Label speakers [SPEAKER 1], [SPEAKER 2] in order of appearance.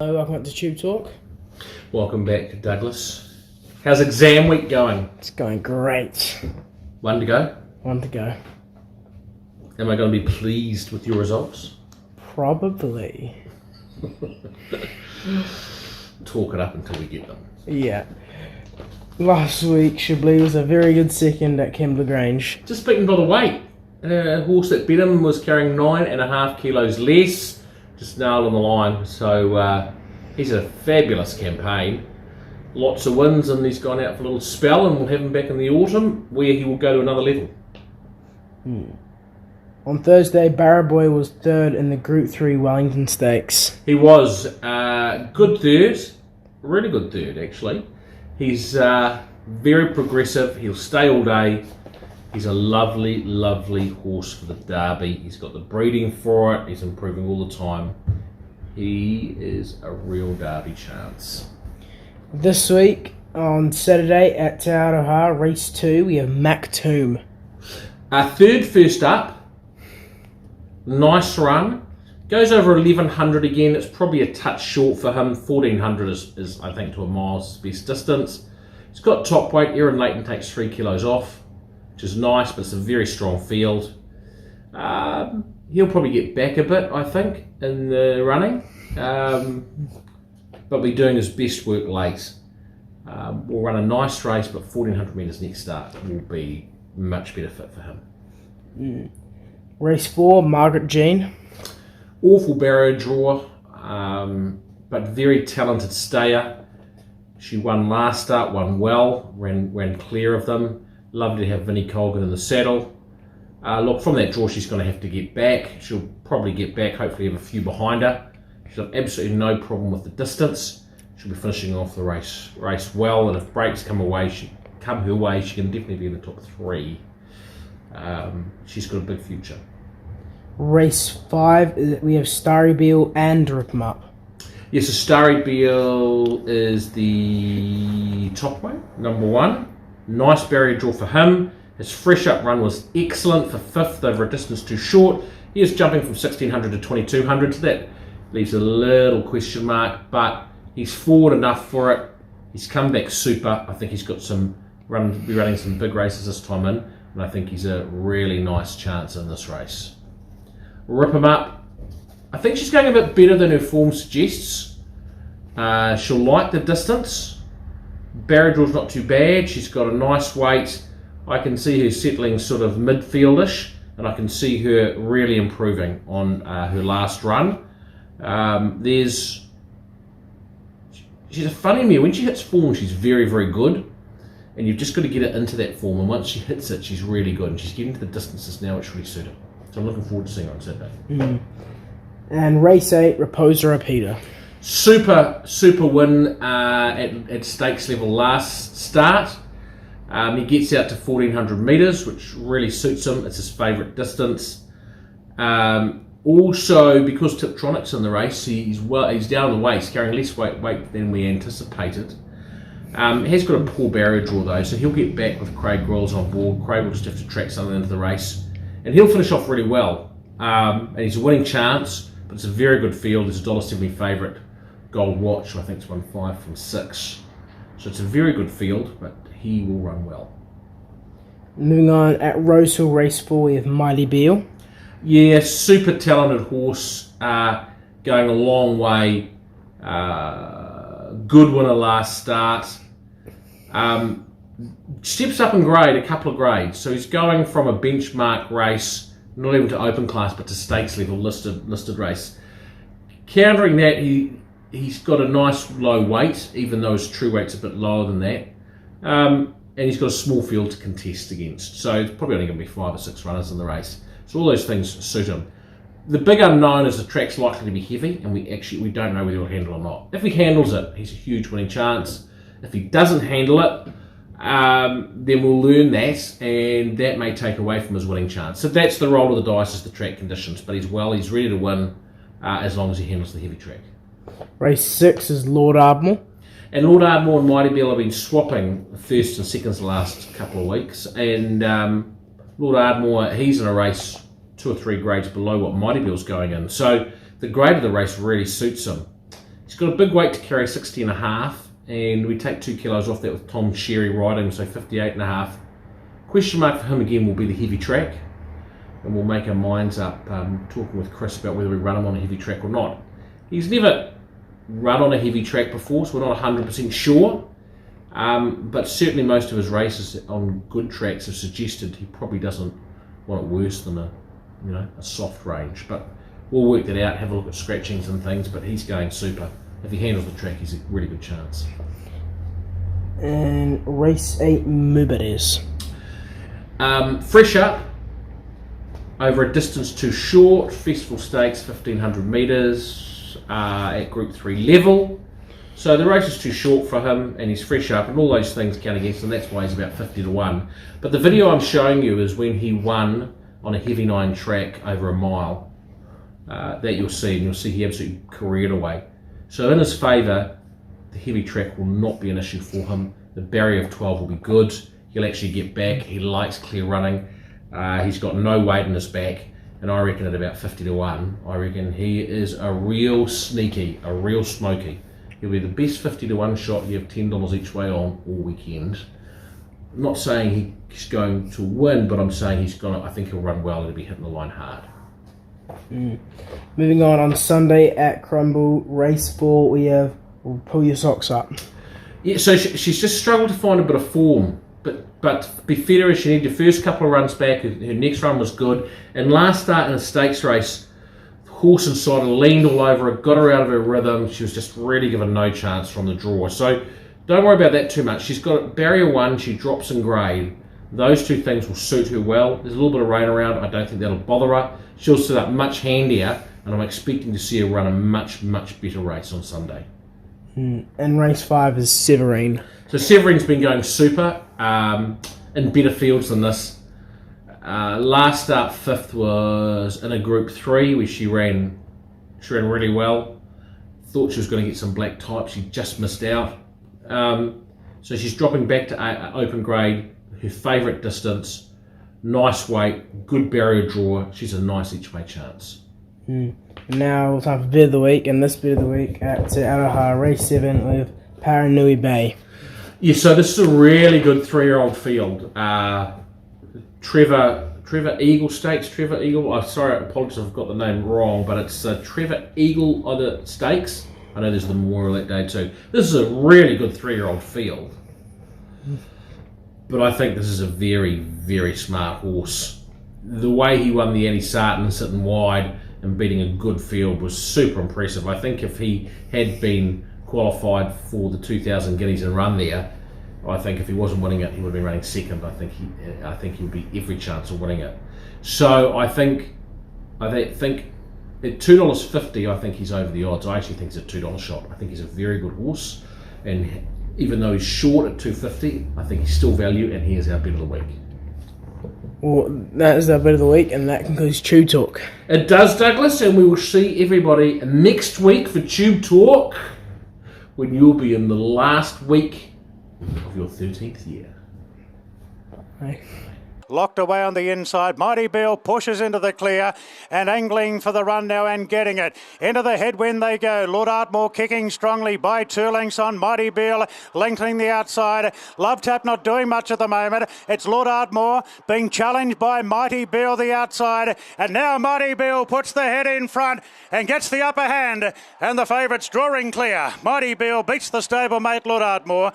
[SPEAKER 1] Hello, welcome to TubeTalk.
[SPEAKER 2] Welcome back, Douglas. How's exam week going?
[SPEAKER 1] It's going great.
[SPEAKER 2] One to go?
[SPEAKER 1] One to go.
[SPEAKER 2] Am I going to be pleased with your results?
[SPEAKER 1] Probably.
[SPEAKER 2] Talk it up until we get them.
[SPEAKER 1] Yeah. Last week, Chablis was a very good second at Kembla Grange.
[SPEAKER 2] Just beaten by the weight. A horse that beat him was carrying 9.5 kilos less. Just nailed on the line. So he's a fabulous campaign. Lots of wins, and he's gone out for a little spell, and we'll have him back in the autumn where he will go to another level.
[SPEAKER 1] On Thursday, Barraboy was third in the Group 3 Wellington Stakes.
[SPEAKER 2] He was good third. Really good third, actually. He's very progressive. He'll stay all day. He's a lovely, lovely horse for the Derby. He's got the breeding for it. He's improving all the time. He is a real Derby chance.
[SPEAKER 1] This week, on Saturday at Te AROHA, race 2, we have MAKTOUM.
[SPEAKER 2] Third first up. Nice run. Goes over 1100 again. It's probably a touch short for him. 1400 is I think, to a mile's best distance. He's got top weight. Aaron Leighton takes 3 kilos off, which is nice, but it's a very strong field. He'll probably get back a bit, I think, in the running, but be doing his best work late. We'll run a nice race, but 1400 metres next start will be much better fit for him.
[SPEAKER 1] Race 4, Margaret Jean.
[SPEAKER 2] Awful barrier draw, but very talented stayer. She won last start, won well, ran clear of them. Lovely to have Vinnie Colgan in the saddle. Look, from that draw, she's going to have to get back. She'll probably get back, hopefully have a few behind her. She'll have absolutely no problem with the distance. She'll be finishing off the race well, and if breaks come her way, she can definitely be in the top 3. She's got a big future.
[SPEAKER 1] Race 5, we have Starry Beale and Rip 'em Up.
[SPEAKER 2] Yes, so Starry Beale is the top weight, number 1. Nice barrier draw for him. His fresh up run was excellent for 5th over a distance too short. He is jumping from 1600 to 2200, so that leaves a little question mark, but he's forward enough for it. He's come back super. I think he's got be running some big races this time in, and I think he's a really nice chance in this race. Rip 'em Up. I think she's going a bit better than her form suggests. She'll like the distance. Barrier draw's not too bad. She's got a nice weight. I can see her settling sort of midfieldish, and I can see her really improving on her last run. She's a funny mare. When she hits form, she's very, very good, and you've just got to get it into that form, and once she hits it, she's really good, and she's getting to the distances now which really suit her. So I'm looking forward to seeing her on Saturday.
[SPEAKER 1] And race 8, Reposa Repeater.
[SPEAKER 2] Super win at stakes level last start. He gets out to 1400 metres, which really suits him. It's his favourite distance. Also, because Tiptronic's in the race, he's down the waist, carrying less weight than we anticipated. He has got a poor barrier draw though, so he'll get back with Craig Grylls on board. Craig will just have to track something into the race, and he'll finish off really well. And he's a winning chance, but it's a very good field. It's a $1.70 favourite. Gold Watch, I think it's won 5 from 6. So it's a very good field, but he will run well.
[SPEAKER 1] Moving on, at Rosehill race 4, we have Miley Beale.
[SPEAKER 2] Yeah, super talented horse, going a long way. Good winner last start. Steps up in grade, a couple of grades. So he's going from a benchmark race, not even to open class, but to stakes level listed race. Countering that, he's got a nice low weight, even though his true weight's a bit lower than that. And he's got a small field to contest against. So it's probably only going to be 5 or 6 runners in the race. So all those things suit him. The big unknown is the track's likely to be heavy, and we don't know whether he'll handle it or not. If he handles it, he's a huge winning chance. If he doesn't handle it, then we'll learn that, and that may take away from his winning chance. So that's the roll of the dice, is the track conditions. But he's ready to win as long as he handles the heavy track.
[SPEAKER 1] Race 6 is Lord Ardmore.
[SPEAKER 2] And Lord Ardmore and Mighty Beale have been swapping first and seconds the last couple of weeks. And Lord Ardmore, he's in a race 2 or 3 grades below what Mighty Beale's going in. So the grade of the race really suits him. He's got a big weight to carry, 60.5, and we take 2 kilos off that with Tom Sherry riding, so 58.5. Question mark for him again will be the heavy track, and we'll make our minds up talking with Chris about whether we run him on a heavy track or not. He's never run on a heavy track before, so we're not 100% sure, but certainly most of his races on good tracks have suggested he probably doesn't want it worse than a soft range, but we'll work that out, have a look at scratchings and things, but he's going super. If he handles the track, he's a really good chance.
[SPEAKER 1] And race 8 Mubares.
[SPEAKER 2] Fresh up over a distance too short, Festival Stakes 1500 metres at Group 3 level. So the race is too short for him, and he's fresh up, and all those things count against him. That's why he's about 50 to 1. But the video I'm showing you is when he won on a heavy 9 track over a mile. That you'll see, and you'll see he absolutely careered away. So in his favour, the heavy track will not be an issue for him. The barrier of 12 will be good. He'll actually get back. He likes clear running. He's got no weight in his back, and I reckon at about 50 to 1, I reckon he is a real sneaky, a real smoky. He'll be the best 50 to 1 shot. You have $10 each way on all weekend. I'm not saying he's going to win, but I'm saying I think he'll run well and he'll be hitting the line hard.
[SPEAKER 1] Moving on Sunday at CROMWELL, race 4, we have Pull Your Socks Up.
[SPEAKER 2] Yeah, so she's just struggled to find a bit of form. But to be fair to her, she needed the first couple of runs back. Her next run was good. And last start in a stakes race, the horse inside her leaned all over her, got her out of her rhythm. She was just really given no chance from the draw. So don't worry about that too much. She's got barrier 1, she drops in grade. Those two things will suit her well. There's a little bit of rain around. I don't think that'll bother her. She'll set up much handier, and I'm expecting to see her run a much, much better race on Sunday.
[SPEAKER 1] And race 5 is Severine.
[SPEAKER 2] So Severine's been going super in better fields than this. Last start 5th was in a Group 3 where she ran really well. Thought she was going to get some black type. She just missed out. So she's dropping back to open grade. Her favourite distance, nice weight, good barrier draw. She's a nice each way chance.
[SPEAKER 1] Now time for bid of the week, and this bid of the week at AROHA race 7 with Paranui Bay.
[SPEAKER 2] Yeah, so this is a really good 3-year-old field. Trevor Eagle Stakes. Trevor Eagle. Oh, sorry, I apologize if I've got the name wrong, but it's Trevor Eagle other Stakes. I know there's the Memorial that day too. This is a really good 3-year-old field. But I think this is a very, very smart horse. The way he won the Annie Sarton sitting wide and beating a good field was super impressive. I think if he had been qualified for the 2,000 guineas and run there, I think if he wasn't winning it, he would have been running second. I think he would be every chance of winning it. So I think at $2.50, I think he's over the odds. I actually think he's a $2 shot. I think he's a very good horse, and even though he's short at $2.50, I think he's still value, and he is our bid of the week.
[SPEAKER 1] Well, that is our bid of the week, and that concludes TubeTalk.
[SPEAKER 2] It does, Douglas, and we will see everybody next week for TubeTalk, when you'll be in the last week of your 13th year.
[SPEAKER 1] Bye.
[SPEAKER 3] Locked away on the inside. Mighty Bill pushes into the clear and angling for the run now and getting it. Into the headwind they go. Lord Ardmore kicking strongly by 2 lengths on Mighty Bill, lengthening the outside. Love Tap not doing much at the moment. It's Lord Ardmore being challenged by Mighty Bill the outside. And now Mighty Bill puts the head in front and gets the upper hand. And the favourites drawing clear. Mighty Bill beats the stablemate Lord Ardmore.